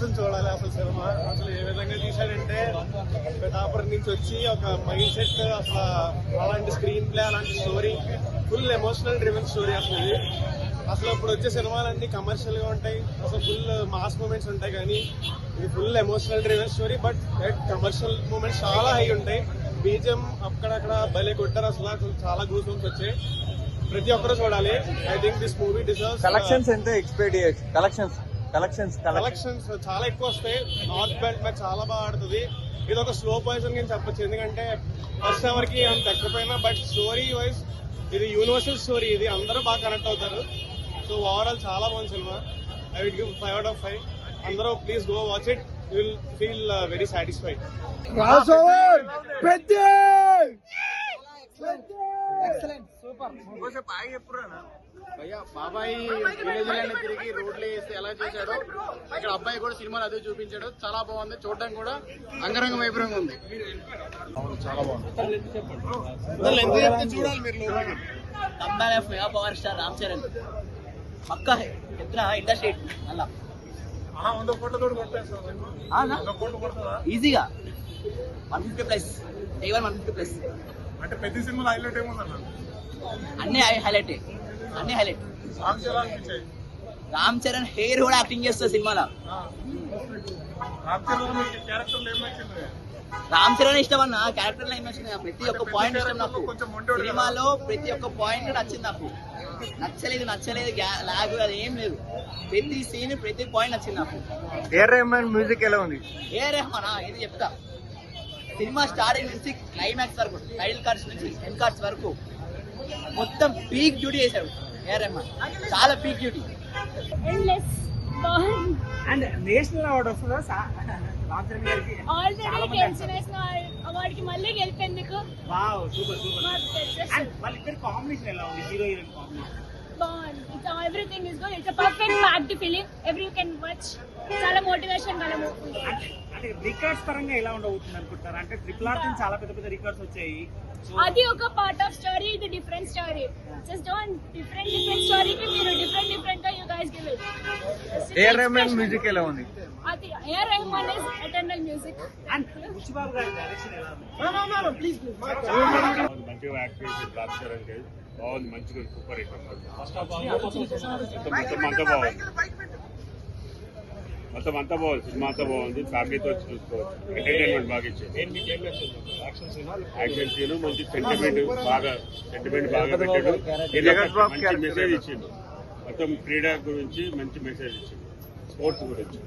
కూర్చొని చూడాలి అసలు సినిమా. అసలు ఏ విధంగా తీశాడంటే పిఠాపురం నుంచి వచ్చి ఒక మైండ్ సెట్, అసలు అలాంటి స్క్రీన్ ప్లే, అలాంటి story, full emotional driven story అసలు ఇది. అసలు ఇప్పుడు వచ్చే సినిమాలన్నీ కమర్షియల్ గా ఉంటాయి, అసలు ఫుల్ మాస్ మూమెంట్స్ ఉంటాయి, కానీ ఇది full emotional driven story. But commercial moments చాలా హై ఉంటాయి. బీజిఎం అక్కడక్కడ భలే కొట్టారు, అసలు చాలా గూస్ బంప్స్ వచ్చాయి. ప్రతి ఒక్కరు చూడాలి. I think this movie deserves. Collections ఎంత ఎక్స్పెక్ట్ చేయొచ్చు? కలెక్షన్స్ చాలా ఎక్కువ వస్తాయి. నార్త్ బెల్ట్ మ్యాచ్ చాలా బాగా ఆడుతుంది. ఇది ఒక స్లో పాయిజన్ కింద చెప్పొచ్చు, ఎందుకంటే ఫస్ట్ అవర్ కి అంత తక్కువైనా, బట్ స్టోరీ వైజ్ ఇది యూనివర్సల్ స్టోరీ, ఇది అందరూ బాగా కనెక్ట్ అవుతారు. సో ఓవరాల్ చాలా బాగుంది cinema. I will give 5 out of 5. అందరూ please go watch it, you will feel very satisfied. భయ్యా బాబాయ్ విలేజ్లన్నీ తిరిగి రోడ్లు వేసి ఎలా చేశాడో ఇక్కడ అబ్బాయి కూడా సినిమాలు అదే చూపించాడు. చాలా బాగుంది, చూడడానికి కూడా అంగరంగ వైభవంగా ఉంది. చాలా బాగుంది. చూడాలి మీరు. Mega power star Ram Charan పక్కా ఎత్తున ఇండస్ట్రీ అలా ఈజీగా 150+, day 1 150+. అంటే పెద్ద సినిమాలో హైలైట్ ఏముందన్న? అన్ని హైలైట్. రామ్ చరణ్ హెయిర్ కూడా యాక్టింగ్ చేస్తారు సినిమాలో. రామ్ చరణ్ ఇష్టం అన్న, క్యారెక్టర్ లో నచ్చింది. ప్రతి ఒక్క పాయింట్ ఇష్టం నాకు. సినిమాలో ప్రతి ఒక్క పాయింట్ నచ్చింది నాకు. నచ్చలేదు లాగ్ అది ఏం లేదు. ప్రతి సీన్, ప్రతి పాయింట్ నచ్చింది నాకు. ఏఆర్ రెహమాన్ మ్యూజిక్ ఎలా ఉంది? ఏఆర్ రెహమాన్ ఇది చెప్తా. సినిమా స్టార్టింగ్ నుంచి క్లైమాక్స్ వరకు, టైటిల్ కార్డ్స్ నుంచి ఎండ్ కార్డ్స్ వరకు మొత్తం పీక్ డ్యూటీ చేశాడు ఏఆర్ రెహమాన్. చాలా peak duty. And national award వస్తుందా ఆల్రెడీ అవార్డుకి మళ్ళీ గెలిపేందుకు? Wow, super. అండ్ వాళ్ళిద్దరి కాంబినేషన్ ఎలా ఉంది? హీరో హీరోయిన్ కాంబినేషన్ బాగుంది. Everything is good. It's a perfect packed film. Every can watch. చాలా మోటివేషన్ గల మూవీ. అంటే రికార్డ్స్ పరంగా ఎలా ఉండబోతుంది అనుకుంటారు? అంటే ట్రిపుల్ ఆర్ నుంచి చాలా పెద్ద రికార్డ్స్ వచ్చాయి. అది ఒక పార్ట్ ఆఫ్ స్టోరీ, ఇది different story. Just on different story కి మీరు డిఫరెంట్ గా you guys give it. AR Rahman music ఎలా ఉంది? అది AR Rahman is eternal music. And ఖుషిబాబు గారి డైరెక్షన్ ఎలా ఉంది? నో ప్లీజ్ మంచిగా యాక్ట్ చేసి రామ్ చరణ్ గారు బాగుంది, మంచిగా సూపర్ హిట్. మొత్తం అంతా బాగుంది. సినిమా అంతా బాగుంది. ఫ్యామిలీతో వచ్చి చూసుకోవచ్చు. ఎంటర్టైన్మెంట్ బాగా ఇచ్చారు. యాక్షన్ సీన్ మంచి సెంటిమెంట్ బాగా పెట్టాడు. మంచి మెసేజ్ ఇచ్చిండు. మొత్తం క్రీడ గురించి మంచి మెసేజ్ ఇచ్చిండు, స్పోర్ట్స్ గురించి.